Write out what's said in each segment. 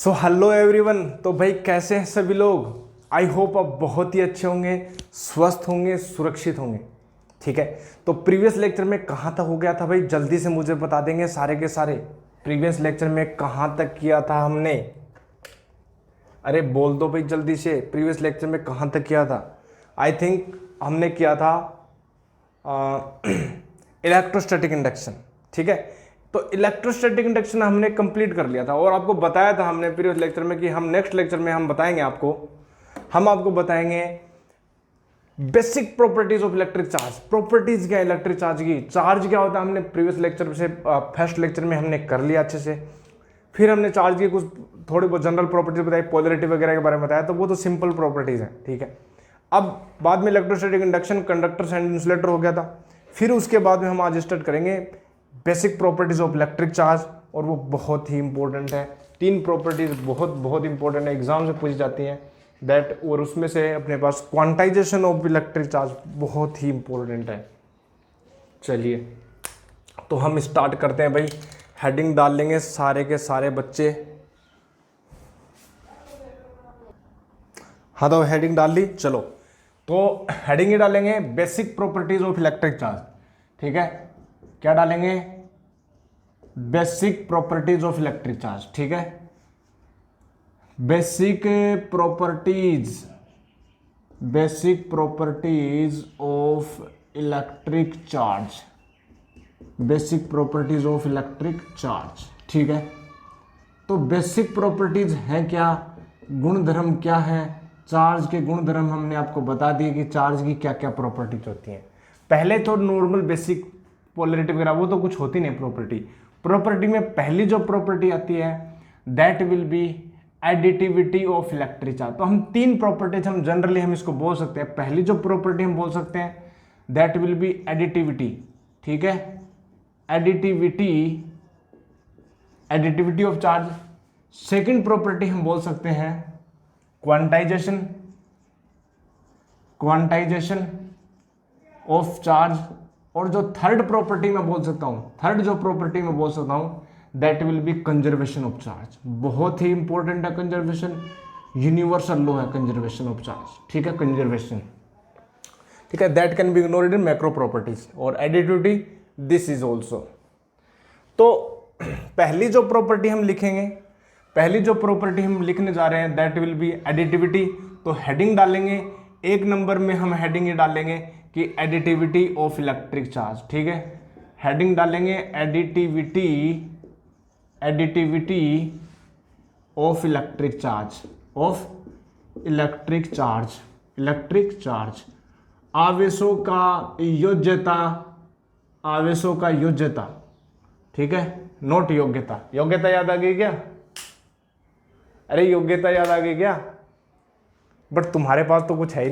So hello everyone. तो भाई कैसे हैं सभी लोग। आई होप आप बहुत ही अच्छे होंगे, स्वस्थ होंगे, सुरक्षित होंगे। ठीक है, तो प्रीवियस लेक्चर में कहाँ तक हो गया था भाई, जल्दी से मुझे बता देंगे सारे के सारे। प्रीवियस लेक्चर में कहाँ तक किया था हमने, अरे बोल दो भाई जल्दी से। प्रीवियस लेक्चर में कहाँ तक किया था। आई थिंक हमने किया था इलेक्ट्रोस्टैटिक इंडक्शन। ठीक है, तो इलेक्ट्रोस्टैटिक इंडक्शन हमने कंप्लीट कर लिया था और आपको बताया था हमने प्रीवियस लेक्चर में कि हम नेक्स्ट लेक्चर में हम बताएंगे आपको बताएंगे basic properties of electric charge. Properties क्या है इलेक्ट्रिक चार्ज की, चार्ज क्या होता है, हमने प्रीवियस लेक्चर से फर्स्ट लेक्चर में हमने कर लिया अच्छे से। फिर हमने चार्ज की कुछ थोड़ी बहुत जनरल प्रॉपर्टीज बताई, पोलैरिटी वगैरह के बारे में बताया, तो वो तो सिंपल प्रॉपर्टीज है। ठीक है, अब बाद में electrostatic induction, conductors and insulator हो गया था। फिर उसके बाद में हम आज स्टार्ट करेंगे basic properties of electric charge, और वो बहुत ही इंपॉर्टेंट है। तीन प्रॉपर्टीज बहुत इंपॉर्टेंट है, एग्जाम से पूछी जाती हैं दैट, और उसमें से अपने पास क्वांटाइजेशन ऑफ इलेक्ट्रिक चार्ज बहुत ही इंपॉर्टेंट है। चलिए तो हम स्टार्ट करते हैं भाई, हेडिंग डाल लेंगे सारे के सारे बच्चे। हाँ तो हेडिंग डाल ली, चलो तो हेडिंग ही डालेंगे basic properties of electric charge. ठीक है, क्या डालेंगे, basic properties of electric charge. ठीक है, basic properties of electric charge, basic properties of electric charge. ठीक है, तो बेसिक प्रॉपर्टीज है क्या, गुणधर्म क्या है, चार्ज के गुणधर्म हमने आपको बता दिए कि चार्ज की क्या क्या प्रॉपर्टीज होती हैं। पहले तो नॉर्मल बेसिक पोलैरिटी वगैरह वो तो कुछ होती नहीं प्रॉपर्टी में पहली जो प्रॉपर्टी आती है that will B additivity of electric charge. तो हम तीन प्रॉपर्टीज हम जनरली हम इसको बोल सकते हैं। पहली जो प्रॉपर्टी हम बोल सकते हैं दैट विल बी एडिटिविटी। ठीक है, additivity of charge. Second property हम बोल सकते हैं क्वांटाइजेशन ऑफ चार्ज। और जो थर्ड प्रॉपर्टी मैं बोल सकता हूं that will B conservation of charge. बहुत ही इंपॉर्टेंट है कंजर्वेशन, यूनिवर्सल लॉ है कंजर्वेशन ऑफ चार्ज। ठीक है, कंजर्वेशन। ठीक है, that can be ignored in macro properties और एडिटिविटी दिस इज ऑल्सो। तो पहली जो प्रॉपर्टी हम लिखने जा रहे हैं दैट विल बी एडिटिविटी। तो हेडिंग डालेंगे, एक नंबर में हम हेडिंग ही डालेंगे कि एडिटिविटी ऑफ इलेक्ट्रिक चार्ज। ठीक है, हेडिंग डालेंगे एडिटिविटी ऑफ इलेक्ट्रिक चार्ज। आवेशों का योज्यता। ठीक है, नोट योग्यता याद आ गई क्या, अरे योग्यता याद आ गई क्या। बट तुम्हारे पास तो कुछ है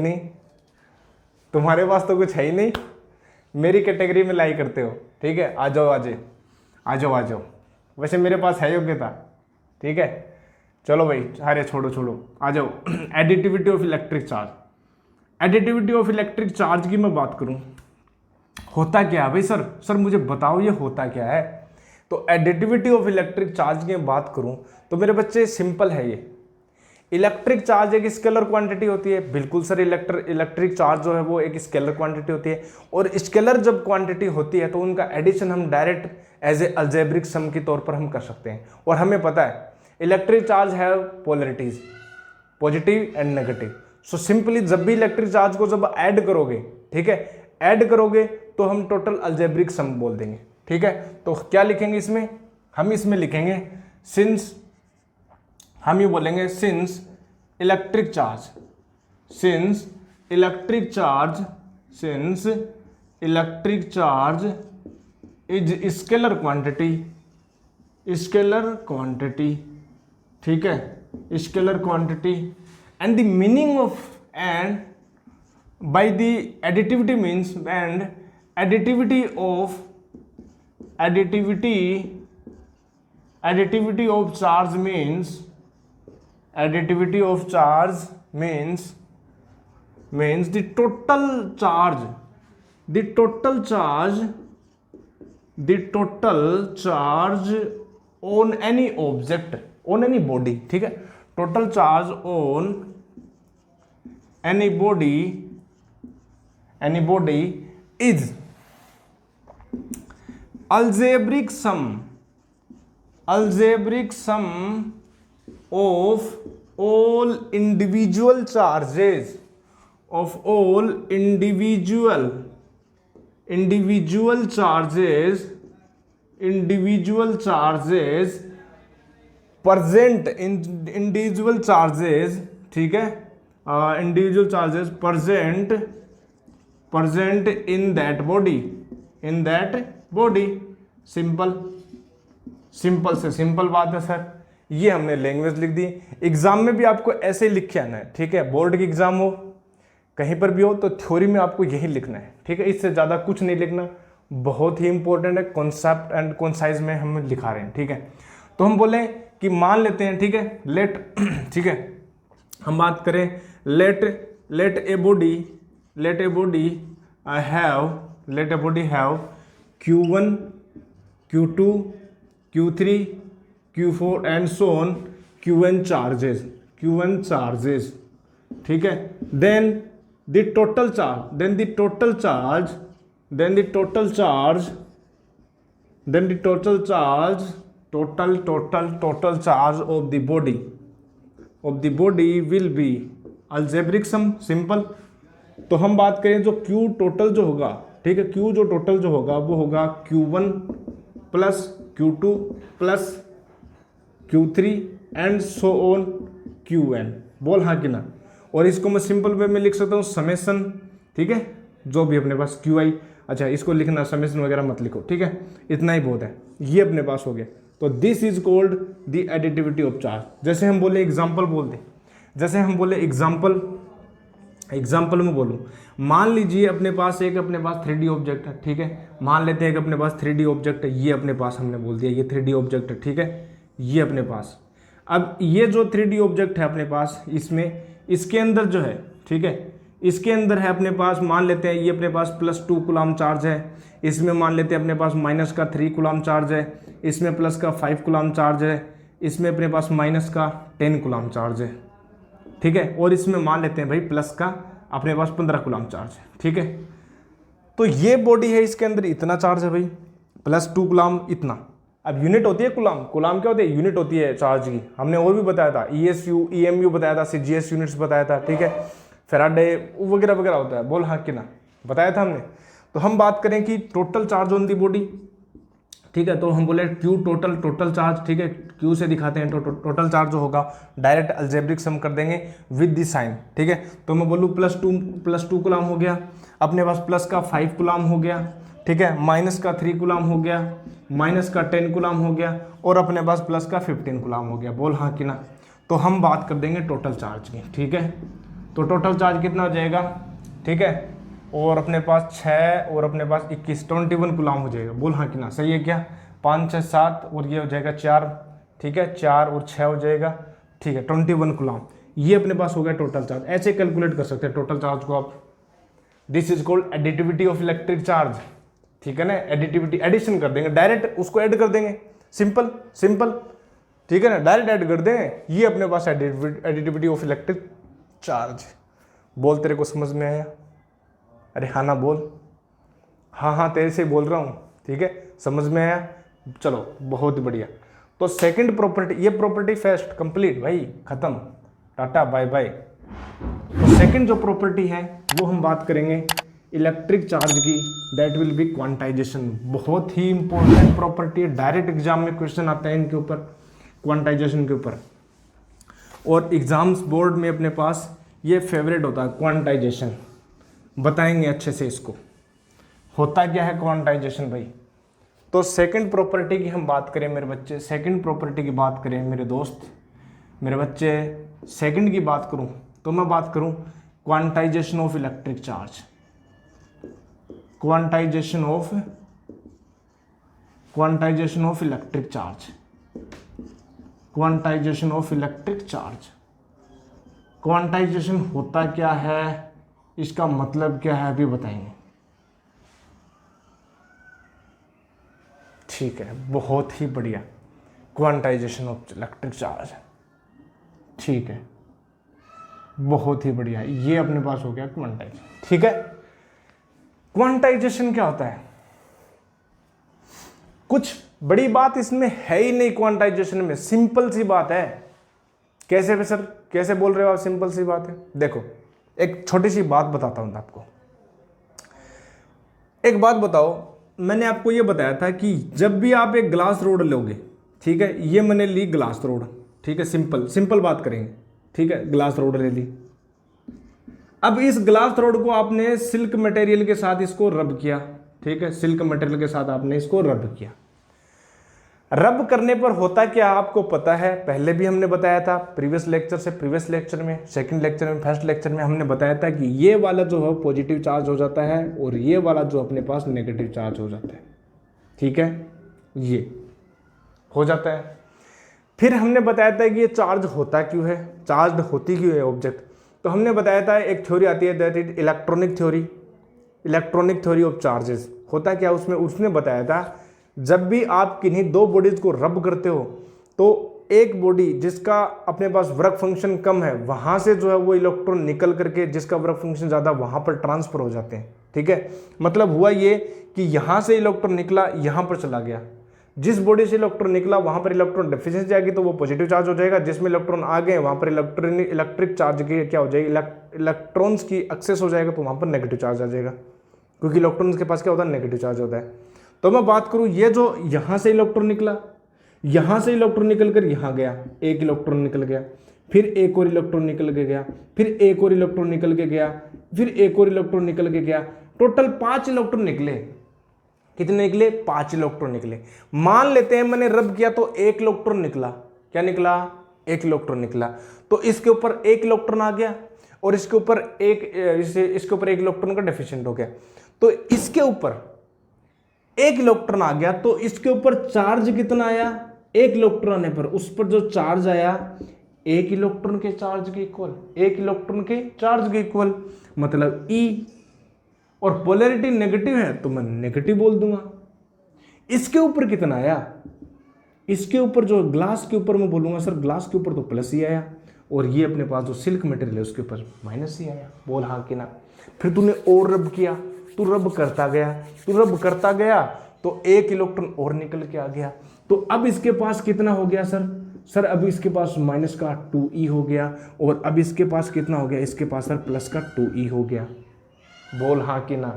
ही नहीं, मेरी कैटेगरी में लाई करते हो। ठीक है, आ जाओ। वैसे मेरे पास है योग्यता। ठीक है, चलो भाई, अरे छोड़ो आ जाओ। एडिटिविटी ऑफ इलेक्ट्रिक चार्ज की मैं बात करूं, होता क्या है भाई सर मुझे बताओ ये होता क्या है। तो एडिटिविटी ऑफ इलेक्ट्रिक चार्ज की बात करूं तो मेरे बच्चे सिंपल है। ये इलेक्ट्रिक चार्ज एक स्केलर क्वांटिटी होती है। बिल्कुल सर, इलेक्ट्रिक चार्ज जो है वो एक स्केलर क्वांटिटी होती है, और स्केलर जब क्वांटिटी होती है तो उनका एडिशन हम डायरेक्ट एज ए अलजेब्रिक सम के तौर पर हम कर सकते हैं। और हमें पता है इलेक्ट्रिक चार्ज है polarities, positive and negative. So simply जब भी इलेक्ट्रिक चार्ज को जब ऐड करोगे, ठीक है, ऐड करोगे तो हम टोटल अलजेब्रिक सम बोल देंगे। ठीक है, तो क्या लिखेंगे इसमें, हम इसमें लिखेंगे since electric charge is scalar quantity. ठीक है, scalar quantity and the meaning of and by the additivity means and additivity of charge means the total charge on any object on any body, ठीक है, total charge on any body is algebraic sum of all individual charges present individual charges, ठीक है, individual charges present in that body, simple से simple बात है sir. ये हमने language लिख दी। एग्जाम में भी आपको ऐसे ही लिख के आना है, ठीक है, बोर्ड की एग्जाम हो कहीं पर भी हो तो थ्योरी में आपको यही लिखना है, ठीक है, इससे ज़्यादा कुछ नहीं लिखना। बहुत ही इंपॉर्टेंट है, कॉन्सेप्ट एंड कॉन्साइज में हम लिखा रहे हैं, ठीक है। तो हम बोलें कि मान लेते हैं, ठीक है, लेट ठीक है, हम बात करें let a body have Q1 Q2 Q3 Q4 and so on Qn charges, ठीक है। Then the total charge of the body will be algebraic sum, simple. तो हम बात करें जो Q टोटल जो होगा, ठीक है, Q जो टोटल जो होगा वो होगा Q1 plus Q2 plus Q3 and so on Qn, बोल हाँ कि ना। और इसको मैं सिंपल वे में लिख सकता हूँ समेसन, ठीक है, जो भी अपने पास Qi, अच्छा इसको लिखना समेसन वगैरह मत लिखो, ठीक है, इतना ही बहुत है, ये अपने पास हो गया। तो this is called the additivity of charge. जैसे हम बोले एग्जाम्पल एग्जाम्पल में बोलूँ, मान लीजिए अपने पास 3D ऑब्जेक्ट है, ठीक है, मान लेते हैं कि अपने पास 3D ऑब्जेक्ट है, ये अपने पास हमने बोल दिया ये 3D ऑब्जेक्ट है, ठीक है, ये अपने पास। अब ये जो 3D ऑब्जेक्ट है अपने पास, इसके अंदर जो है, ठीक है, इसके अंदर है अपने पास, मान लेते हैं ये अपने पास +2 कूलम चार्ज है, इसमें मान लेते हैं अपने पास -3 कूलम चार्ज है, इसमें +5 कूलम चार्ज है, इसमें अपने पास -10 कूलम चार्ज है, ठीक है, और इसमें मान लेते हैं भाई अपने पास 15 कूलम चार्ज है, ठीक है। तो ये बॉडी है, इसके अंदर इतना चार्ज है भाई, +2 कूलम इतना। अब यूनिट होती है कूलम क्या होती है, यूनिट होती है चार्ज की। हमने और भी बताया था, ESU EMU बताया था, CGS यूनिट्स बताया था, ठीक है, फैराडे वगैरह वगैरह होता है, बोल हाँ कि ना, बताया था हमने। तो हम बात करें कि total charge on the body, ठीक है, तो हम बोले Q टोटल चार्ज, ठीक है, Q से दिखाते हैं, टोटल चार्ज जो होगा डायरेक्ट अलजेब्रिक सम कर देंगे विद द साइन, ठीक है। तो मैं बोलूँ +2 कूलम हो गया, अपने पास +5 कूलम हो गया, ठीक है, -3 कूलम हो गया, -10 कूलम हो गया, और अपने पास +15 कूलम हो गया, बोल हाँ कि ना। तो हम बात कर देंगे टोटल चार्ज की, ठीक है। तो टोटल चार्ज कितना हो जाएगा, ठीक है, और अपने पास 6 और अपने पास 21 21 कूलम हो जाएगा, बोल हाँ कि ना, सही है क्या। 5 6 7 और ये हो जाएगा 4, ठीक है, 4 और 6 हो जाएगा, ठीक है, 21 कूलम। ये अपने पास हो गया टोटल चार्ज। ऐसे कैलकुलेट कर सकते हैं टोटल चार्ज को आप। This is called additivity of electric charge, ठीक है ना। एडिटिविटी, एडिशन कर देंगे, डायरेक्ट उसको ऐड कर देंगे, सिंपल, ठीक है ना, डायरेक्ट ऐड कर देंगे। ये अपने पास एडिटिविटी ऑफ इलेक्ट्रिक चार्ज। बोल, तेरे को समझ में आया? अरे हाँ ना बोल, हाँ तेरे से बोल रहा हूँ, ठीक है, समझ में आया? चलो बहुत बढ़िया। तो सेकंड प्रॉपर्टी, ये प्रॉपर्टी फर्स्ट कंप्लीट भाई, खत्म, टाटा बाय बाय। तो सेकंड जो प्रॉपर्टी है वो हम बात करेंगे इलेक्ट्रिक चार्ज की, दैट विल बी क्वांटाइजेशन। बहुत ही इंपॉर्टेंट प्रॉपर्टी है, डायरेक्ट एग्जाम में क्वेश्चन आता है इनके ऊपर, क्वांटाइजेशन के ऊपर। और एग्जाम्स बोर्ड में अपने पास ये फेवरेट होता है क्वांटाइजेशन, बताएंगे अच्छे से इसको होता क्या है क्वांटाइजेशन भाई। तो सेकंड प्रॉपर्टी की हम बात करें मेरे बच्चे, सेकंड प्रॉपर्टी की बात करें मेरे दोस्त, मेरे बच्चे, सेकंड की बात करूं तो मैं बात करूं quantization of electric charge, quantization of electric charge, quantization of electric charge. Quantization होता क्या है, इसका मतलब क्या है, अभी बताएंगे, ठीक है, बहुत ही बढ़िया। Quantization of electric charge. ठीक है, बहुत ही बढ़िया, ये अपने पास हो गया क्वांटाइजेशन। ठीक है, क्वांटाइजेशन क्या होता है? कुछ बड़ी बात इसमें है ही नहीं क्वांटाइजेशन में, सिंपल सी बात है। कैसे भी सर, कैसे बोल रहे हो आप सिंपल सी बात है? देखो एक छोटी सी बात बताता हूं आपको। एक बात बताओ, मैंने आपको ये बताया था कि जब भी आप एक ग्लास रोड लोगे, ठीक है, ये मैंने ली ग्लास रोड, ठीक है, सिंपल सिंपल बात करेंगे, ठीक है, ग्लास रोड ले ली। अब इस ग्लास रोड को आपने सिल्क मटेरियल के साथ इसको रब किया, ठीक है, सिल्क मटेरियल के साथ आपने इसको रब किया। रब करने पर होता क्या आपको पता है? पहले भी हमने बताया था, प्रीवियस लेक्चर में, सेकंड लेक्चर में, फर्स्ट लेक्चर में हमने बताया था कि ये वाला जो है पॉजिटिव चार्ज हो जाता है और ये वाला जो अपने पास नेगेटिव चार्ज हो जाता है। ठीक है, ये हो जाता है। फिर हमने बताया था कि ये चार्ज होता क्यों है, चार्ज होती क्यों है ऑब्जेक्ट। तो हमने बताया था एक थ्योरी आती है, that is electronic theory of charges. होता क्या उसमें, उसने बताया था जब भी आप किन्हीं दो बॉडीज को रब करते हो तो एक बॉडी जिसका अपने पास वर्क फंक्शन कम है, वहां से जो है वो इलेक्ट्रॉन निकल करके जिसका वर्क फंक्शन ज्यादा वहां पर ट्रांसफर हो जाते हैं। ठीक है, मतलब हुआ ये कि यहां से इलेक्ट्रॉन निकला यहां पर चला गया, जिस बॉडी से इलेक्ट्रॉन निकला वहां पर इलेक्ट्रॉन डेफिशिएंसी जाएगी तो वो पॉजिटिव चार्ज हो जाएगा, जिसमें इलेक्ट्रॉन आ गए वहां पर इलेक्ट्रिक चार्ज की क्या हो जाएगी, इलेक्ट्रॉन्स की एक्सेस हो जाएगा, तो वहां पर नेगेटिव चार्ज आ जाएगा, क्योंकि इलेक्ट्रॉन्स के पास क्या होता है, नेगेटिव चार्ज होता है। तो मैं बात करूं, ये जो यहां से इलेक्ट्रॉन निकला, यहां से इलेक्ट्रॉन निकल कर यहां गया, एक इलेक्ट्रॉन निकल गया, फिर एक और इलेक्ट्रॉन निकल के गया, फिर एक और इलेक्ट्रॉन निकल के गया, फिर एक और इलेक्ट्रॉन निकल के गया, टोटल 5 इलेक्ट्रॉन निकले। कितने निकले? 5 इलेक्ट्रॉन निकले। मान लेते हैं मैंने रब किया तो 1 इलेक्ट्रॉन निकला। क्या निकला? 1 इलेक्ट्रॉन निकला। तो इसके ऊपर 1 इलेक्ट्रॉन आ गया और इसके ऊपर इसके ऊपर 1 इलेक्ट्रॉन का डेफिशिएंट हो गया। तो इसके ऊपर 1 इलेक्ट्रॉन आ गया, तो इसके ऊपर चार्ज कितना आया? 1 इलेक्ट्रॉन आने पर उस पर जो चार्ज आया 1 इलेक्ट्रॉन के चार्ज के इक्वल, 1 इलेक्ट्रॉन के चार्ज के इक्वल, मतलब E। और पोलैरिटी नेगेटिव है तो मैं नेगेटिव बोल दूंगा। इसके ऊपर कितना आया? इसके ऊपर जो ग्लास के ऊपर मैं बोलूंगा सर ग्लास के ऊपर तो प्लस ही आया, और ये अपने पास जो सिल्क मटेरियल है उसके ऊपर माइनस ही आया। बोल हाँ कि ना? फिर तूने और रब किया, तू रब करता गया तो 1 इलेक्ट्रॉन और निकल के आ गया। तो अब इसके पास कितना हो गया सर अब इसके पास माइनस का 2E हो गया, और अब इसके पास कितना हो गया? इसके पास सर प्लस का 2E हो गया। बोल हाँ कि ना?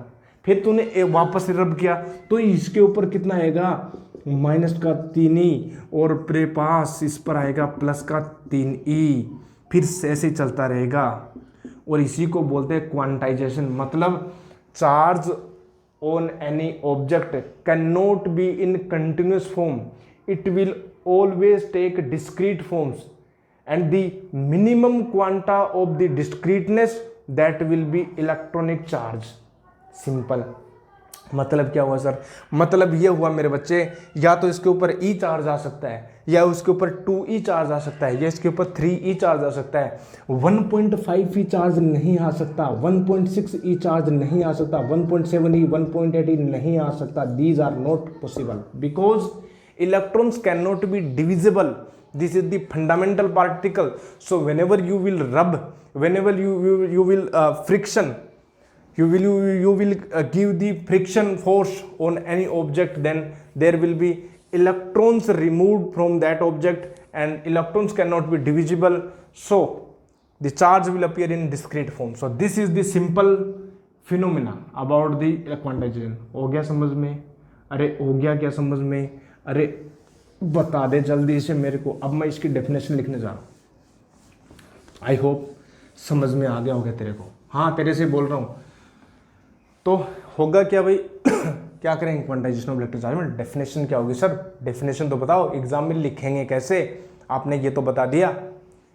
फिर तूने वापस रब किया तो इसके ऊपर कितना आएगा? माइनस का 3E, और प्रे पास इस पर आएगा प्लस का 3E। फिर ऐसे चलता रहेगा, और इसी को बोलते हैं क्वांटाइजेशन। मतलब charge on any object can not be in continuous form, it will always take discrete forms, and the minimum quanta of the discreteness that will be electronic charge. Simple. मतलब क्या हुआ सर? मतलब ये हुआ मेरे बच्चे, या तो इसके ऊपर E चार्ज आ सकता है, या उसके ऊपर 2E चार्ज आ सकता है, या इसके ऊपर 3E चार्ज आ सकता है। 1.5E चार्ज नहीं आ सकता, 1.6E चार्ज नहीं आ सकता, 1.7E, 1.8E नहीं आ सकता। These are not possible because electrons can not be divisible. This is the fundamental particle. So whenever you will rub, whenever you will friction, you will give the friction force on any object, then there will be electrons removed from that object, and electrons cannot be divisible. So the charge will appear in discrete form. So this is the simple phenomena about the quantization. हो गया समझ में? अरे हो गया क्या समझ में? अरे बता दे जल्दी से मेरे को। अब मैं इसकी डेफिनेशन लिखने जा रहा हूँ। आई होप समझ में आ गया होगा तेरे को। हाँ तेरे से बोल रहा हूँ। तो होगा क्या भाई? क्या करेंगे क्वांटाइजेशन ऑफ इलेक्ट्रिक चार्ज में? डेफिनेशन क्या होगी सर? डेफिनेशन तो बताओ, एग्जाम में लिखेंगे कैसे? आपने ये तो बता दिया,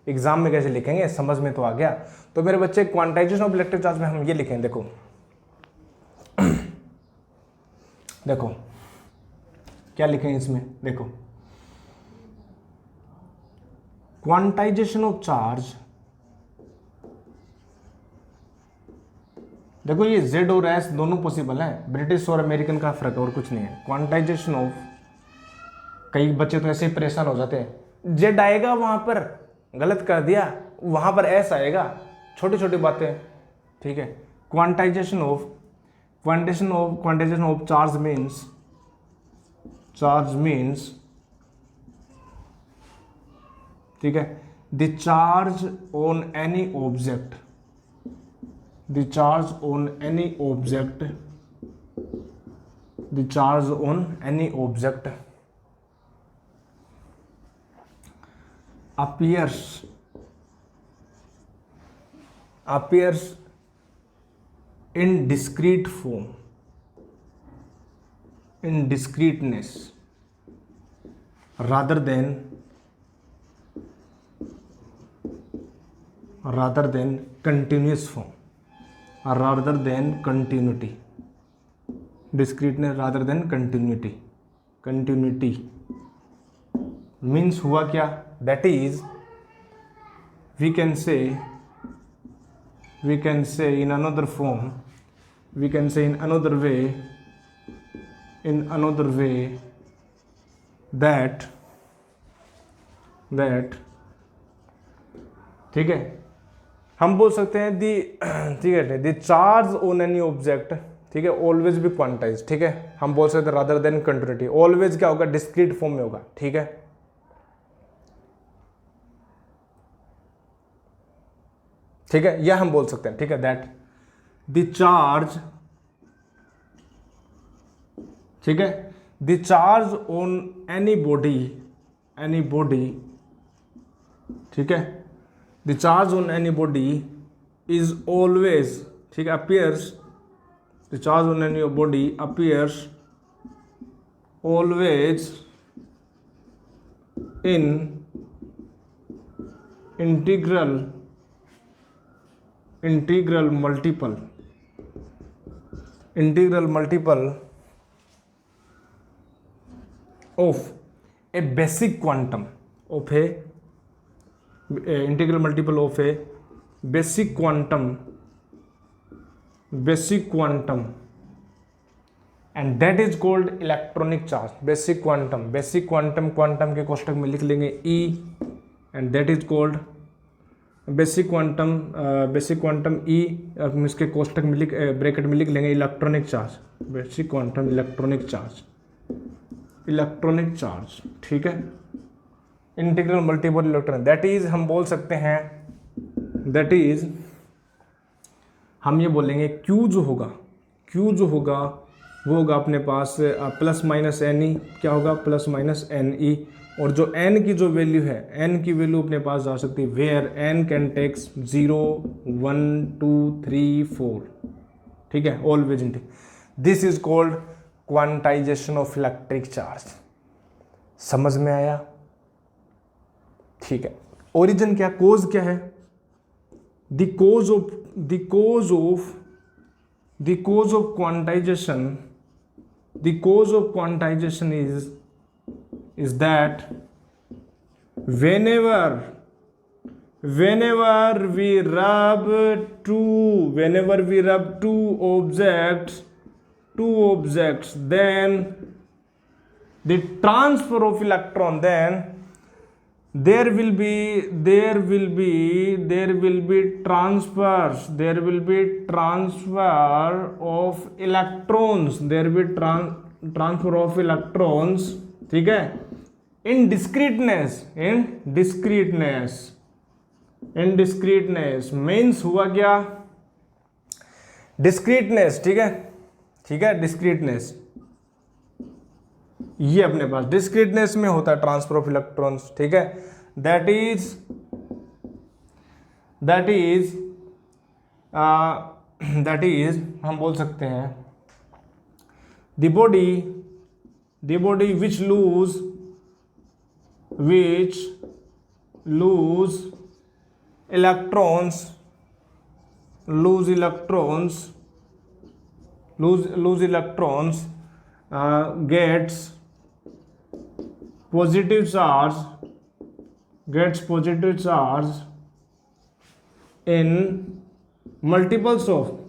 एग्जाम में कैसे लिखेंगे? समझ में तो आ गया। तो मेरे बच्चे क्वांटाइजेशन ऑफ इलेक्ट्रिक चार्ज में हम ये लिखेंगे, देखो देखो क्या लिखेंगे इसमें, देखो क्वांटाइजेशन ऑफ चार्ज। देखो ये Z और S दोनों पॉसिबल है, ब्रिटिश और अमेरिकन का फर्क और कुछ नहीं है। क्वांटाइजेशन ऑफ कई बच्चे तो ऐसे ही परेशान हो जाते हैं, जेड आएगा वहां पर, गलत कर दिया, वहां पर एस आएगा, छोटी छोटी बातें, ठीक है। क्वांटाइजेशन ऑफ चार्ज मीन्स, ठीक है, the charge on any object, the charge on any object appears in discrete form, in discreteness, rather than continuous form, rather than continuity. Discreteness rather than continuity means हुआ क्या, that is we can say in another form, we can say in another way that ठीक है, हम बोल सकते हैं दी, ठीक है, the charge on any object, ठीक है, ऑलवेज भी क्वांटाइज, ठीक है, हम बोल सकते हैं रादर देन कंटिन्यूटी, ऑलवेज क्या होगा, डिस्क्रीट फॉर्म में होगा, ठीक है। ठीक है, यह हम बोल सकते हैं, ठीक है, दैट द चार्ज, ठीक है, the charge on any body, ठीक है, the charge on any body is always, ठीक है, appears, the charge on any body appears always in integral multiple of a basic quantum of a integral multiple of a basic quantum and that is called electronic charge. basic quantum के कोष्टक में लिख लेंगे E and that is called basic quantum E, इसके कोष्टक में bracket में लिख लेंगे electronic charge, basic quantum electronic charge, ठीक है, integral multiple electron, that is हम बोल सकते हैं, दैट इज हम ये बोलेंगे Q जो होगा वो होगा अपने पास प्लस माइनस एन ई, क्या होगा, प्लस माइनस एन ई, और जो n की जो वैल्यू है, n की वैल्यू अपने पास जा सकती है वेयर n कैन टेक्स 0 1 2 3 4, ठीक है, always in, this is called quantization of electric charge. समझ में आया, ठीक है। ओरिजिन क्या, कोज क्या है, the cause of quantization is that whenever we rub two objects, then the transfer of electron, then there will be transfer of electrons, ठीक है, in discreteness means हुआ क्या, discreteness, ठीक है, discreteness, ये अपने पास डिस्क्रीटनेस में होता है ट्रांसफर ऑफ इलेक्ट्रॉन्स, ठीक है, दैट इज हम बोल सकते हैं the body which loose electrons gets positive charge in multiples of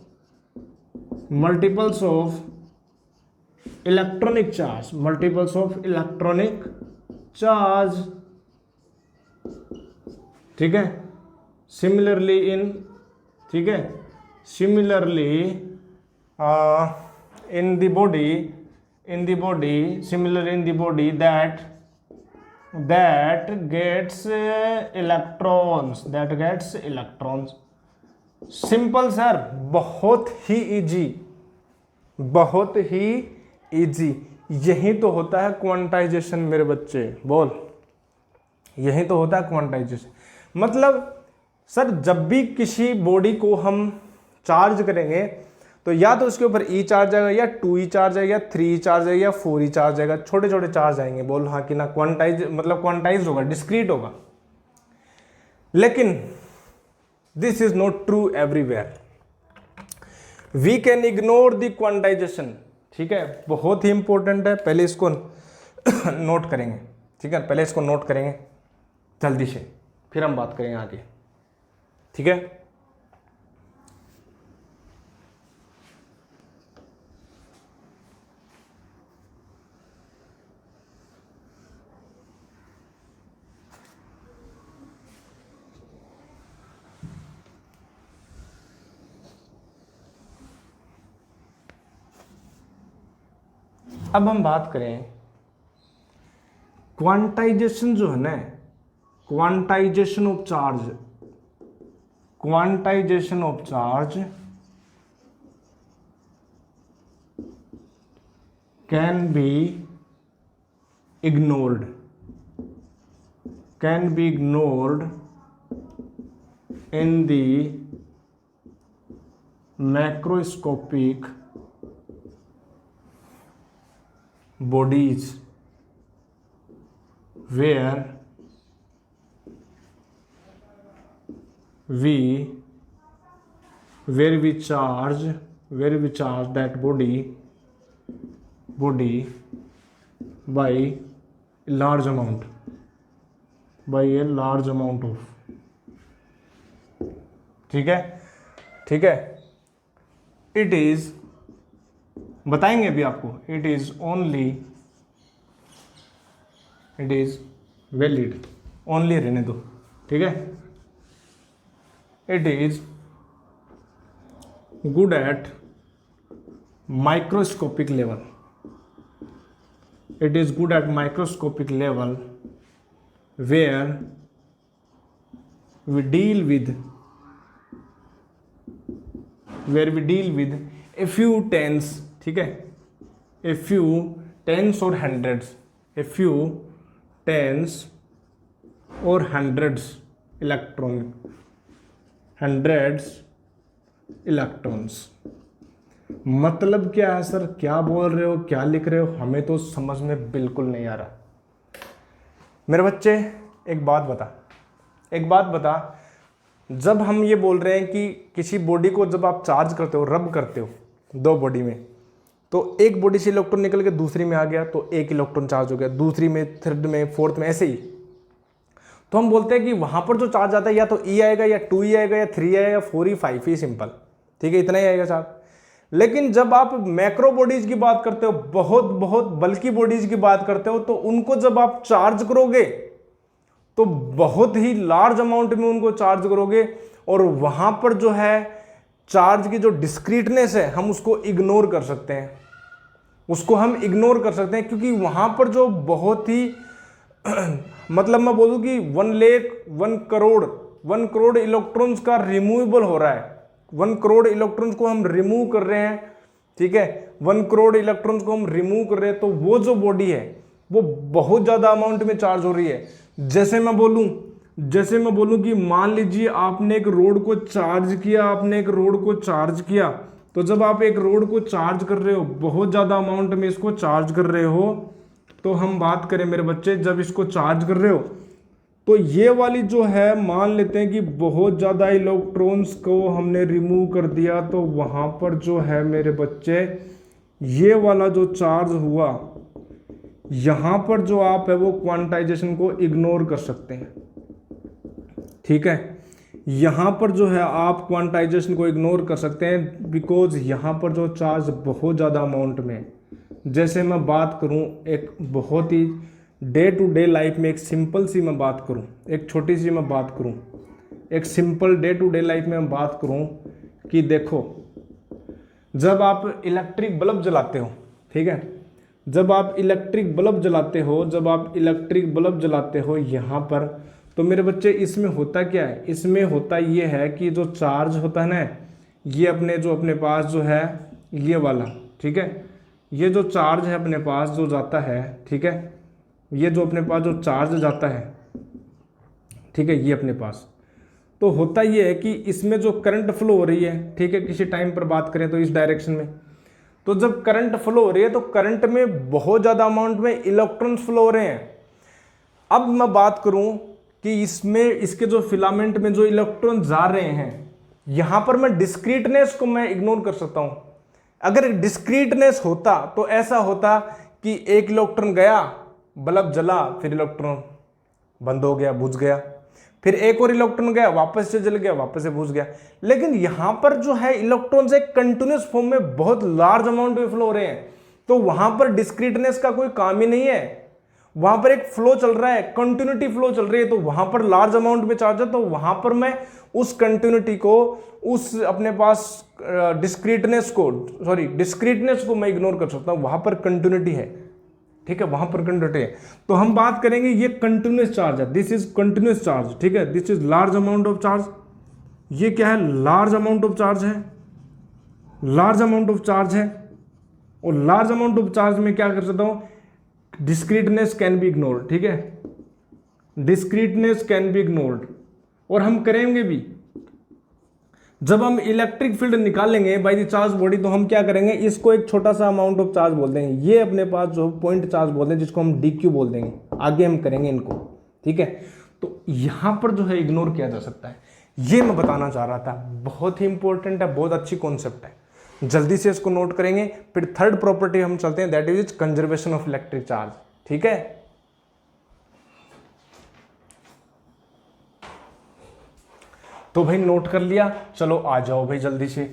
electronic charge, charge, ठीक है। सिमिलरली इन, ठीक है, similarly in the body, similar in the body that gets electrons, simple sir, बहुत ही easy, बहुत ही इजी। यही तो होता है क्वांटाइजेशन मेरे बच्चे, बोल, यही तो होता है क्वांटाइजेशन। मतलब सर जब भी किसी बॉडी को हम चार्ज करेंगे तो या तो उसके ऊपर ई चार्ज आएगा, या 2e चार्ज आएगा, या 3e चार्ज आएगा, या 4e चार्ज आएगा, छोटे छोटे चार्ज आएंगे, बोल हाँ कि ना। क्वांटाइज मतलब क्वांटाइज होगा, डिस्क्रीट होगा। लेकिन this is not true everywhere, we can ignore the quantization, ठीक है। बहुत ही इंपॉर्टेंट है, पहले इसको नोट करेंगे, ठीक है, पहले इसको नोट करेंगे जल्दी से, फिर हम बात करेंगे आगे, ठीक है। अब हम बात करें क्वांटाइजेशन जो है ना, quantization of charge, quantization of charge can be ignored, can be ignored in the macroscopic bodies where we charge that body by a large amount, of, ठीक है, ठीक है। इट इज, बताएंगे अभी आपको, इट इज वैलिड, ओनली रहने दो, ठीक है। It is good at microscopic level, it is good at microscopic level where we deal with a few tens, ठीक है, a few tens or hundreds, a few tens or hundreds electrons। मतलब क्या है sir, क्या बोल रहे हो, क्या लिख रहे हो, हमें तो समझ में बिल्कुल नहीं आ रहा। मेरे बच्चे एक बात बता, जब हम ये बोल रहे हैं कि किसी बॉडी को जब आप चार्ज करते हो, रब करते हो दो बॉडी में, तो एक बॉडी से इलेक्ट्रॉन निकल के दूसरी में आ गया तो एक इलेक्ट्रॉन चार्ज हो गया, दूसरी में, थर्ड में, फोर्थ में, ऐसे ही। तो हम बोलते हैं कि वहां पर जो चार्ज आता है या तो E आएगा, या 2E आएगा, या 3E आएगा, 4E, 5E, सिंपल, ठीक है, इतना ही आएगा चार्ज। लेकिन जब आप मैक्रो बॉडीज की बात करते हो, बहुत बहुत बल्कि बॉडीज की बात करते हो, तो उनको जब आप चार्ज करोगे तो बहुत ही लार्ज अमाउंट में उनको चार्ज करोगे, और वहां पर जो है चार्ज की जो डिस्क्रीटनेस है हम उसको इग्नोर कर सकते हैं, क्योंकि वहां पर जो बहुत ही मतलब मैं बोलूं कि 1 करोड़ इलेक्ट्रॉन्स का रिमूवेबल हो रहा है, 1 करोड़ इलेक्ट्रॉन्स को हम रिमूव कर रहे हैं, ठीक है, 1 करोड़ इलेक्ट्रॉन्स को हम रिमूव कर रहे हैं, तो वो जो बॉडी है वो बहुत ज्यादा अमाउंट में चार्ज हो रही है। जैसे मैं बोलूं कि मान लीजिए आपने एक रोड को चार्ज किया, तो जब आप एक रोड को चार्ज कर रहे हो, बहुत ज्यादा अमाउंट में इसको चार्ज कर रहे हो, तो हम बात करें मेरे बच्चे, जब इसको चार्ज कर रहे हो तो ये वाली जो है, मान लेते हैं कि बहुत ज़्यादा इलेक्ट्रॉन्स को हमने रिमूव कर दिया, तो वहाँ पर जो है मेरे बच्चे ये वाला जो चार्ज हुआ, यहाँ पर जो आप है वो क्वांटाइजेशन को इग्नोर कर सकते हैं, ठीक है। यहाँ पर जो है आप क्वांटाइजेशन को इग्नोर कर सकते हैं, बिकॉज यहाँ पर जो चार्ज बहुत ज़्यादा अमाउंट में, जैसे मैं बात करूँ एक बहुत ही डे टू डे लाइफ में एक सिंपल सी मैं बात करूं, एक छोटी सी मैं बात करूं, एक simple day to day life में मैं बात करूं कि देखो, जब आप इलेक्ट्रिक बल्ब जलाते हो, ठीक है, जब आप इलेक्ट्रिक बल्ब जलाते हो, जब आप इलेक्ट्रिक बल्ब जलाते हो यहाँ पर, तो मेरे बच्चे इसमें होता क्या है, इसमें होता ये है कि जो चार्ज होता है ना, ये अपने पास जो है ये वाला, ठीक है, ये जो चार्ज है अपने पास जो जाता है, ठीक है, ये जो अपने पास जो चार्ज जाता है, ठीक है, ये अपने पास, तो होता ये है कि इसमें जो करंट फ्लो हो रही है, ठीक है, किसी टाइम पर बात करें तो इस डायरेक्शन में, तो जब करंट फ्लो हो रही है तो करंट में बहुत ज़्यादा अमाउंट में इलेक्ट्रॉन्स फ्लो हो रहे हैं। अब मैं बात करूं कि इसमें इसके जो फिलामेंट में जो इलेक्ट्रॉन जा रहे हैं, यहां पर मैं डिस्क्रीटनेस को मैं इग्नोर कर सकता हूं। अगर डिस्क्रीटनेस होता तो ऐसा होता कि एक इलेक्ट्रॉन गया, बल्ब जला, फिर इलेक्ट्रॉन बंद हो गया, बुझ गया, फिर एक और इलेक्ट्रॉन गया, वापस से जल गया, वापस से बुझ गया। लेकिन यहां पर जो है इलेक्ट्रॉन्स एक कंटिन्यूस फॉर्म में बहुत लार्ज अमाउंट में फ्लो हो रहे हैं, तो वहां पर डिस्क्रीटनेस का कोई काम ही नहीं है। वहां पर एक फ्लो चल रहा है, कंटिन्यूटी फ्लो चल रही है, तो वहां पर लार्ज अमाउंट में चार्ज है, तो वहां पर मैं उस कंटिन्यूटी को, उस अपने पास डिस्क्रीटनेस को मैं इग्नोर कर सकता हूं। वहां पर कंटिन्यूटी है, ठीक है, वहां पर कंटिन्यूटी है। तो हम बात करेंगे ये कंटिन्यूस चार्ज है, दिस इज कंटिन्यूस चार्ज, ठीक है, this is large amount of charge. ये क्या है, लार्ज अमाउंट ऑफ चार्ज है, लार्ज अमाउंट ऑफ चार्ज है। और लार्ज अमाउंट ऑफ चार्ज में क्या कर सकता हूं, डिस्क्रीटनेस कैन बी इग्नोर्ड, ठीक है, डिस्क्रीटनेस कैन बी इग्नोर्ड। और हम करेंगे भी, जब हम इलेक्ट्रिक फील्ड निकालेंगे बाय द चार्ज बॉडी, तो हम क्या करेंगे, इसको एक छोटा सा अमाउंट ऑफ चार्ज बोल देंगे, ये अपने पास जो पॉइंट चार्ज बोलते हैं, जिसको हम DQ बोल देंगे, आगे हम करेंगे इनको, ठीक है। तो यहां पर जो है इग्नोर किया जा सकता है, ये मैं बताना चाह रहा था, बहुत ही इंपॉर्टेंट है, बहुत अच्छी कॉन्सेप्ट है, जल्दी से इसको नोट करेंगे। फिर थर्ड प्रॉपर्टी हम चलते हैं, that is conservation of electric charge, ठीक है। तो भाई नोट कर लिया, चलो आ जाओ भाई जल्दी से,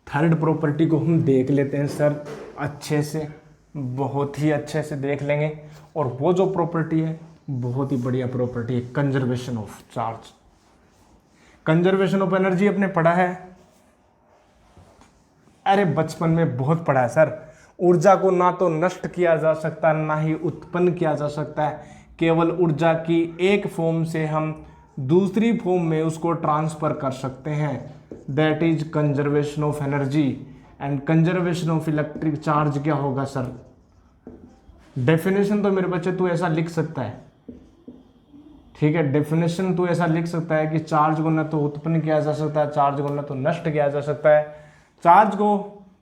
थर्ड प्रॉपर्टी को हम देख लेते हैं सर, अच्छे से, बहुत ही अच्छे से देख लेंगे। और वो जो प्रॉपर्टी है बहुत ही बढ़िया प्रॉपर्टी है, conservation of charge, conservation of energy अपने पढ़ा है, अरे बचपन में बहुत पढ़ा है सर। ऊर्जा को ना तो नष्ट किया जा सकता, ना ही उत्पन्न किया जा सकता है, केवल ऊर्जा की एक फॉर्म से हम दूसरी फॉर्म में उसको ट्रांसफर कर सकते हैं, that is conservation of energy. And conservation of electric charge क्या होगा सर, डेफिनेशन तो मेरे बच्चे तू ऐसा लिख सकता है, ठीक है, डेफिनेशन तू ऐसा लिख सकता है कि चार्ज को न तो उत्पन्न किया जा सकता है, चार्ज को न तो नष्ट किया जा सकता है, चार्ज को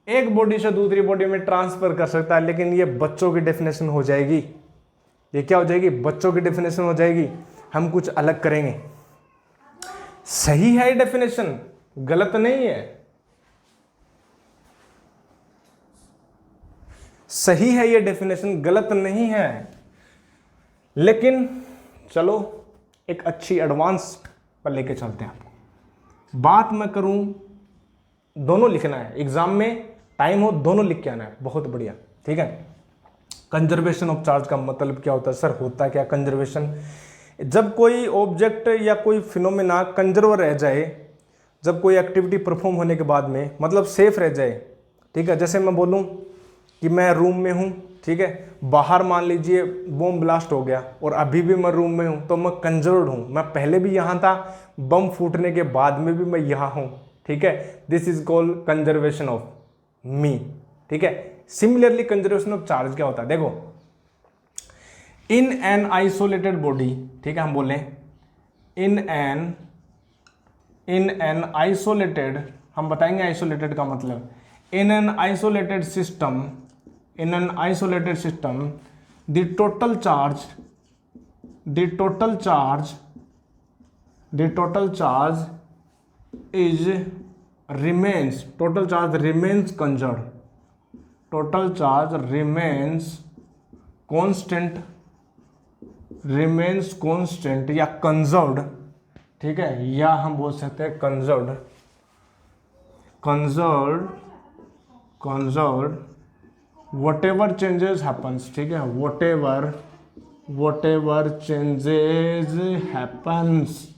एक बॉडी से दूसरी बॉडी में ट्रांसफर कर सकता है। लेकिन ये बच्चों की डेफिनेशन हो जाएगी, ये क्या हो जाएगी, बच्चों की डेफिनेशन हो जाएगी, हम कुछ अलग करेंगे। सही है ये डेफिनेशन, गलत नहीं है, सही है ये डेफिनेशन, गलत नहीं है। लेकिन चलो एक अच्छी एडवांस पर लेके चलते हैं आपको। बात मैं करूं, दोनों लिखना है एग्जाम में, टाइम हो दोनों लिख के आना है, बहुत बढ़िया, ठीक है। कंजर्वेशन ऑफ चार्ज का मतलब क्या होता है सर, होता क्या कंजर्वेशन, जब कोई ऑब्जेक्ट या कोई फिनोमेना कंजर्व रह जाए, जब कोई एक्टिविटी परफॉर्म होने के बाद में, मतलब सेफ रह जाए, ठीक है। जैसे मैं बोलूं कि मैं रूम में हूं, ठीक है, बाहर मान लीजिए बम ब्लास्ट हो गया और अभी भी मैं रूम में हूं, तो मैं कंजर्व्ड हूं, मैं पहले भी यहां था, बम फूटने के बाद में भी मैं यहां हूं, ठीक है। This is called conservation of me, ठीक है। सिमिलरली कंजर्वेशन ऑफ चार्ज क्या होता है, देखो, इन एन आइसोलेटेड बॉडी, ठीक है, हम बोले इन एन आइसोलेटेड, हम बताएंगे आइसोलेटेड का मतलब, in an isolated system, in an isolated system the total charge is remains, total charge remains conserved, total charge remains constant या conserved, ठीक है, या हम बोल सकते हैं conserved whatever changes happens, ठीक है, whatever whatever changes happens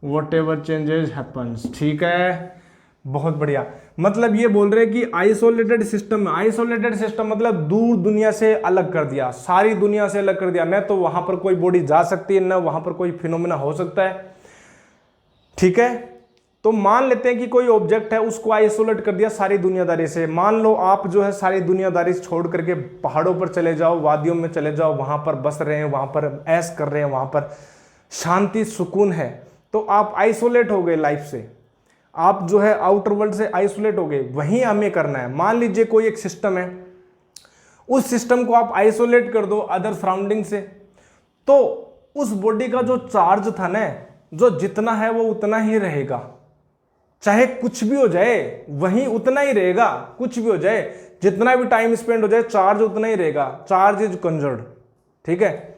whatever changes happens। ठीक है, बहुत बढ़िया। मतलब ये बोल रहे हैं कि आइसोलेटेड सिस्टम, आइसोलेटेड सिस्टम मतलब दूर दुनिया से अलग कर दिया, सारी दुनिया से अलग कर दिया, न तो वहां पर कोई बॉडी जा सकती है, न वहां पर कोई फिनोमेना हो सकता है। ठीक है, तो मान लेते हैं कि कोई ऑब्जेक्ट है, उसको आइसोलेट कर दिया सारी दुनियादारी से। मान लो आप जो है सारी दुनियादारी छोड़ करके पहाड़ों पर चले जाओ, वादियों में चले जाओ, वहां पर बस रहे हैं, वहां पर ऐश कर रहे हैं, वहां पर शांति सुकून है, तो आप आइसोलेट हो गए लाइफ से, आप जो है आउटर वर्ल्ड से आइसोलेट हो गए। वहीं हमें करना है। मान लीजिए कोई एक सिस्टम है, उस सिस्टम को आप आइसोलेट कर दो अदर सराउंडिंग से, तो उस बॉडी का जो चार्ज था ना, जो जितना है वो उतना ही रहेगा, चाहे कुछ भी हो जाए वहीं उतना ही रहेगा, कुछ भी हो जाए, जितना भी टाइम स्पेंड हो जाए चार्ज उतना ही रहेगा। Charge is conserved. ठीक है,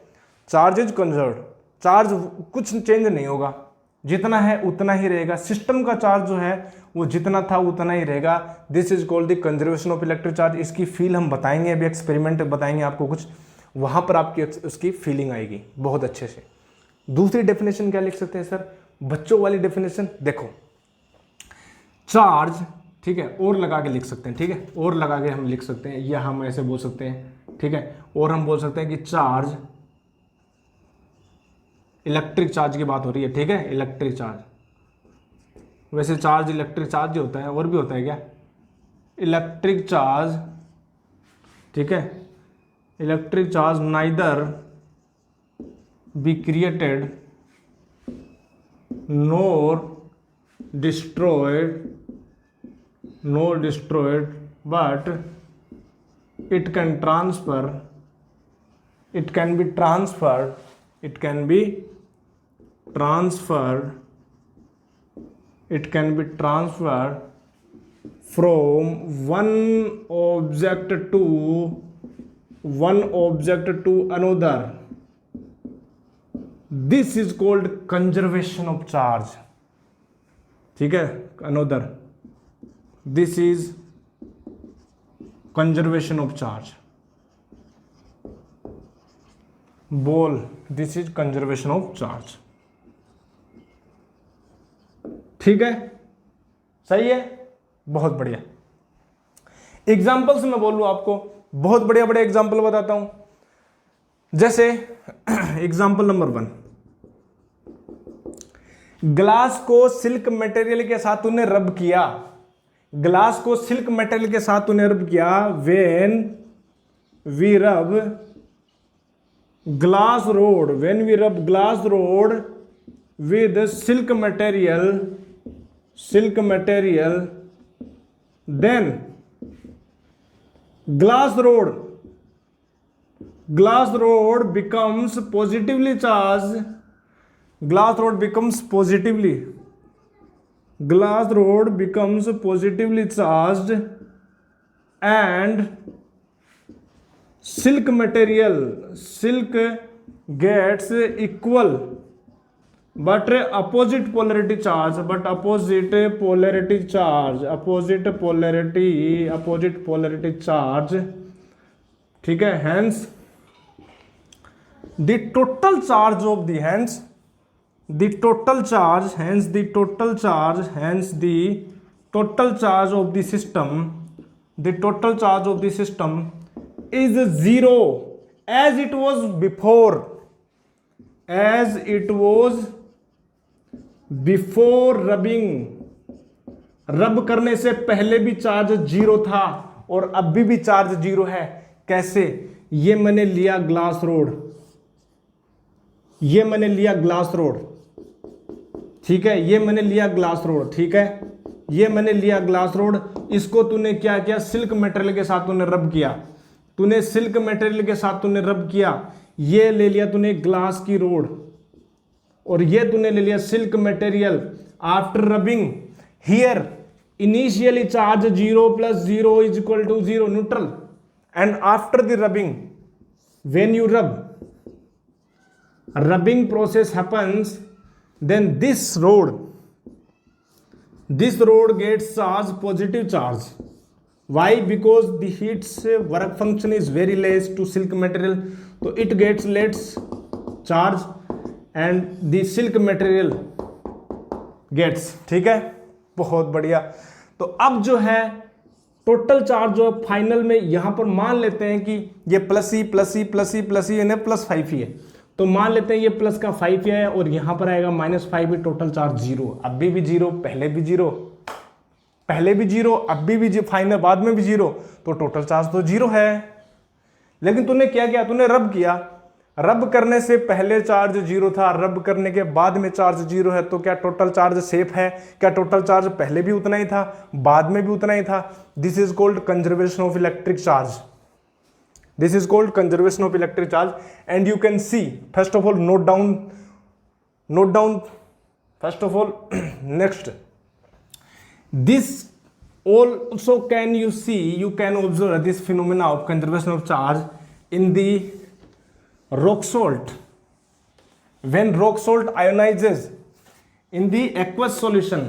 चार्ज इज कंजर्व्ड, चार्ज कुछ चेंज नहीं होगा, जितना है उतना ही रहेगा। सिस्टम का चार्ज जो है वो जितना था उतना ही रहेगा। This is called the conservation of electric charge. इसकी फील हम बताएंगे, अभी एक्सपेरिमेंट बताएंगे आपको कुछ, वहां पर आपकी उसकी फीलिंग आएगी बहुत अच्छे से। दूसरी डेफिनेशन क्या लिख सकते हैं सर, बच्चों वाली डेफिनेशन देखो, चार्ज, ठीक है, और लगा के लिख सकते हैं। ठीक है, और लगा के हम लिख सकते हैं, या हम ऐसे बोल सकते हैं। ठीक है, और हम बोल सकते हैं कि चार्ज, इलेक्ट्रिक चार्ज की बात हो रही है। ठीक है, इलेक्ट्रिक चार्ज, वैसे चार्ज इलेक्ट्रिक चार्ज होता है, और भी होता है क्या, इलेक्ट्रिक चार्ज। ठीक है, electric charge neither be created NOR destroyed but it can be transferred from one object to another. This is called conservation of charge. ठीक है, another, this is conservation of charge। बोल, this is conservation of charge। ठीक है, सही है, बहुत बढ़िया। Examples मैं बोलूं आपको, बहुत बढ़िया बड़े एग्जाम्पल बताता हूं। जैसे एग्जाम्पल नंबर 1, ग्लास को सिल्क मटेरियल के साथ तूने रब किया, ग्लास को सिल्क मटेरियल के साथ तूने रब किया। When we rub glass rod with silk material then glass rod becomes positively charged, glass road becomes positively charged and silk gets equal but opposite polarity charge, ठीक है। hence the total charge of the system is zero as it was before rubbing। रब करने से पहले भी charge zero था और अभी भी चार्ज जीरो है। कैसे? ये मैंने लिया ग्लास रोड, ठीक है, ये मैंने लिया ग्लास रोड, ठीक है, ये मैंने लिया ग्लास रोड। इसको तूने क्या किया, सिल्क मटेरियल के साथ तूने रब किया, ये ले लिया तूने ग्लास की रोड और ये तूने ले लिया silk material. After rubbing here initially charge 0 + 0 = 0 neutral, and after the rubbing, when you rubbing process happens, then this road gets charged positive charge. Why? Because the heat's work function is very less to silk material, तो it gets lets charge and the silk material gets, ठीक है, बहुत बढ़िया। तो अब जो है total charge जो है फाइनल में यहां पर मान लेते हैं कि ये plus E plus E plus E plus E यानी +5 ही है, तो मान लेते हैं ये प्लस का 5 है और यहां पर आएगा -5 ही, टोटल चार्ज 0, अभी भी 0, पहले भी 0, पहले भी 0, अभी भी फाइनल बाद में भी 0, तो टोटल चार्ज तो 0 है। लेकिन तूने क्या किया, तूने रब किया, रब करने से पहले चार्ज 0 था, रब करने के बाद में चार्ज 0 है, तो क्या टोटल चार्ज सेफ है? क्या टोटल चार्ज पहले भी उतना ही था, बाद में भी उतना ही था? This is called conservation of electric charge, this is called conservation of electric charge. And you can see, first of all note down first of all next, this also can you see, you can observe this phenomena of conservation of charge in the rock salt, when rock salt ionizes in the aqueous solution,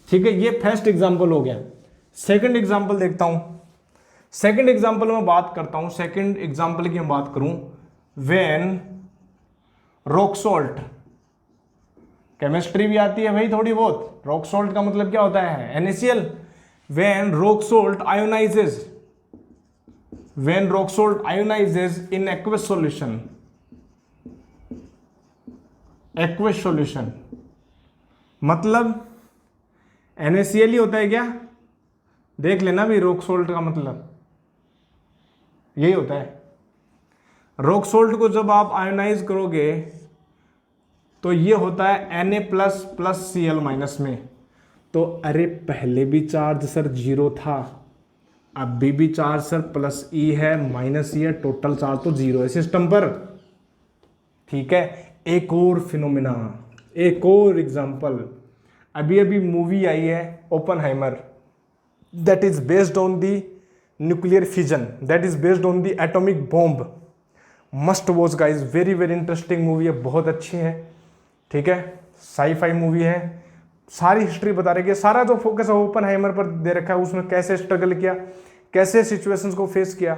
ठीक है, ये first example हो गया। Second example देखता हूं, second example में बात करता हूं, सेकंड एग्जांपल की मैं बात करूं, व्हेन रॉक सॉल्ट, केमिस्ट्री भी आती है भाई थोड़ी बहुत, रॉक सॉल्ट का मतलब क्या होता है, NaCl, when rock salt ionizes, when rock salt ionizes in aqueous solution, aqueous solution मतलब NaCl ही होता है क्या? देख लेना भी, रॉक सॉल्ट का मतलब यही होता है। रॉक सॉल्ट को जब आप आयोनाइज करोगे तो ये होता है Na++ Cl- में, तो अरे पहले भी चार्ज सर 0 था, अभी भी चार्ज सर +E है -E है, टोटल चार्ज तो 0 है सिस्टम पर, ठीक है। एक और फिनोमिना, एक और एग्जांपल, अभी अभी मूवी आई है Oppenheimer, that is based on the nuclear fission, that is based on the atomic bomb, must watch guys, very very interesting movie है, बहुत अच्छी है, ठीक है, साई-फाई मूवी है, सारी हिस्ट्री बता रही है, सारा जो फोकस है ओपनहाइमर पर दे रखा है, उसमें कैसे स्ट्रगल किया, कैसे सिचुएशंस को फेस किया,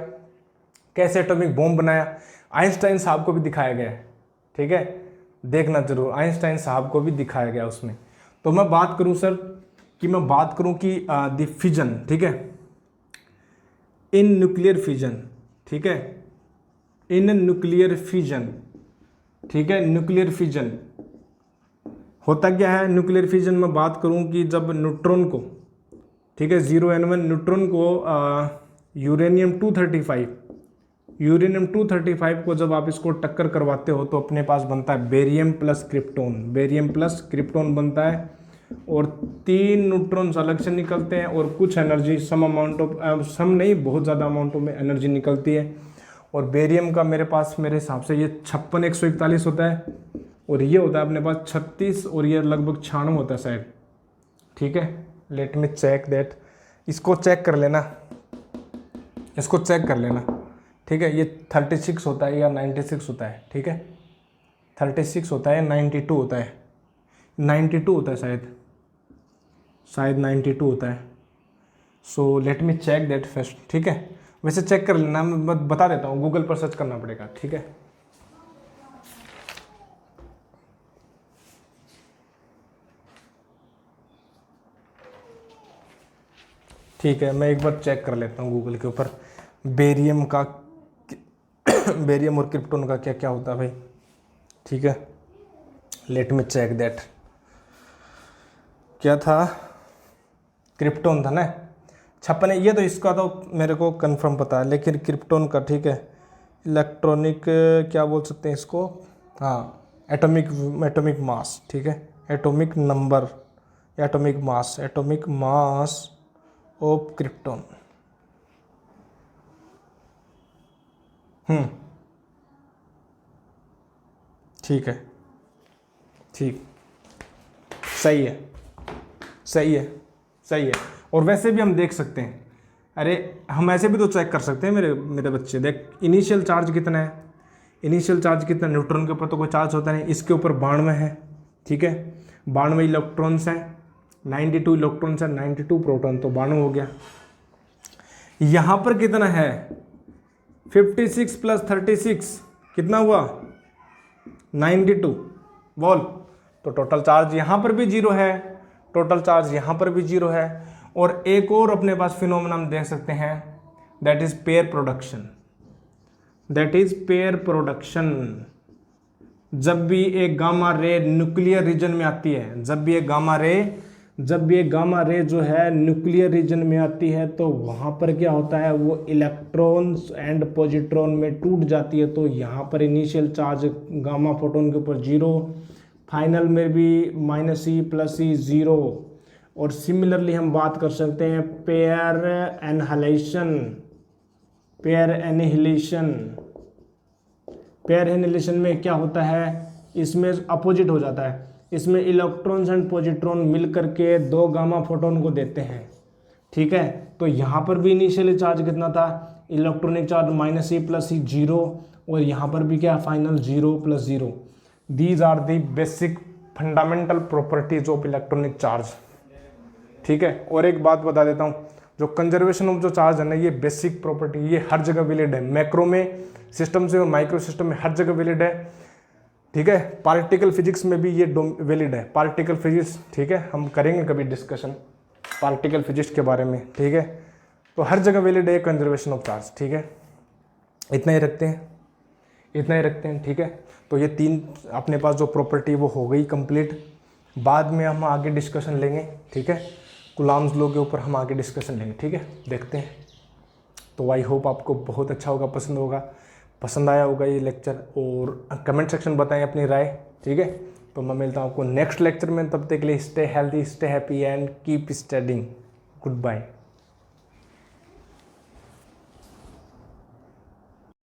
कैसे एटॉमिक बॉम्ब बनाया, आइंस्टाइन साहब को भी दिखाया गया है, ठीक है, देखना जरूर, आइंस्टाइन साहब को भी दिखाया गया उसमें। तो मैं बात करूं सर कि मैं बात करूं कि द फिजन, ठीक है, इन न्यूक्लियर फिजन, ठीक है, इन न्यूक्लियर फिजन, ठीक है, न्यूक्लियर फिजन होता क्या है? न्यूक्लियर फिजन में बात करूं कि जब न्यूट्रॉन को, ठीक है, 0N1 न्यूट्रॉन को यूरेनियम 235 को जब आप इसको टक्कर करवाते हो तो अपने पास बनता है बेरियम प्लस क्रिप्टोन बनता है, और 3 न्यूट्रॉन्स अलग से निकलते हैं और कुछ एनर्जी सम नहीं बहुत ज़्यादा अमाउंटों में एनर्जी निकलती है। और बेरियम का मेरे पास मेरे हिसाब से ये 56 141 होता है, और ये होता है अपने पास 36, और ये लगभग 96 होता है शायद, ठीक है। लेट मी चेक दैट, इसको चेक कर लेना, इसको चेक कर लेना, ठीक है। ये 36 होता है या 96 होता है, ठीक है, 36 होता है, 92 होता है, 92 होता है शायद 92 होता है। So let me check that first, ठीक है, वैसे चेक कर लेना, मैं बता देता हूँ, गूगल पर सर्च करना पड़ेगा, ठीक है। ठीक है, मैं एक बार चेक कर लेता हूँ गूगल के ऊपर बेरियम का बेरियम और क्रिप्टोन का क्या क्या होता है भाई, ठीक है। लेट मी चेक दैट, क्या था, क्रिप्टोन था ना, 56, ये तो इसका तो मेरे को कंफर्म पता है, लेकिन क्रिप्टोन का, ठीक है, इलेक्ट्रॉनिक क्या बोल सकते हैं इसको, हाँ, एटॉमिक मास, ठीक है, atomic number, atomic mass of krypton, ठीक है, ठीक, सही है, सही है, सही है। और वैसे भी हम देख सकते हैं, अरे हम ऐसे भी तो चेक कर सकते हैं मेरे बच्चे, देख इनिशियल चार्ज कितना है, इनिशियल चार्ज कितना, न्यूट्रॉन के ऊपर तो कोई चार्ज होता नहीं, इसके ऊपर 92 है, ठीक है, 92 इलेक्ट्रॉन्स हैं, 92 इलेक्ट्रॉन्स हैं, 92 प्रोटॉन, तो 92 हो गया। यहाँ पर कितना है, 56 प्लस 36 कितना हुआ 92 बोल। तो टोटल चार्ज यहाँ पर भी जीरो है, टोटल चार्ज यहाँ पर भी जीरो है। और एक और अपने पास फिनोमेना हम देख सकते हैं, that is pair production, that is pair production. जब भी एक गामा रे न्यूक्लियर रीजन में आती है, जब भी एक गामा रे जो है न्यूक्लियर रीजन में आती है, तो वहाँ पर क्या होता है, वो इलेक्ट्रॉन्स एंड पॉजिट्रॉन में टूट जाती है। तो यहाँ पर इनिशियल चार्ज गामा फोटोन के ऊपर जीरो, फाइनल में भी -e + e 0। और सिमिलरली हम बात कर सकते हैं पेयर एनिहिलेशन में क्या होता है, इसमें अपोजिट हो जाता है। इसमें इलेक्ट्रॉन्स एंड पॉजिट्रॉन मिल करके दो गामा फोटोन को देते हैं, ठीक है। तो यहाँ पर भी इनिशियल चार्ज कितना था, इलेक्ट्रॉनिक चार्ज -e + e 0, और यहाँ पर भी क्या final 0 + 0। These are the basic fundamental properties of electronic charge, ठीक है। और एक बात बता देता हूँ, जो कंजर्वेशन ऑफ जो चार्ज है ना, ये बेसिक प्रॉपर्टी ये हर जगह वैलिड है, मैक्रो में सिस्टम से और माइक्रो सिस्टम में हर जगह वैलिड है, ठीक है। पार्टिकल फिजिक्स में भी ये वैलिड है, पार्टिकल फिजिक्स, ठीक है। हम करेंगे कभी डिस्कशन पार्टिकल फिजिक्स के बारे में, ठीक है। तो हर जगह वैलिड है कंजर्वेशन ऑफ चार्ज, ठीक है। इतना ही रखते हैं, ठीक है। तो ये तीन अपने पास जो प्रॉपर्टी वो हो गई कंप्लीट। बाद में हम आगे डिस्कशन लेंगे, ठीक है। कूलम्ब्स लॉ के ऊपर हम आगे डिस्कशन लेंगे, ठीक है। देखते हैं। तो आई होप आपको बहुत अच्छा होगा, पसंद आया होगा ये लेक्चर, और कमेंट सेक्शन बताएं अपनी राय, ठीक है। तो मैं मिलता हूँ आपको नेक्स्ट लेक्चर में, तब तक के लिए stay healthy, stay happy and keep studying. Good bye.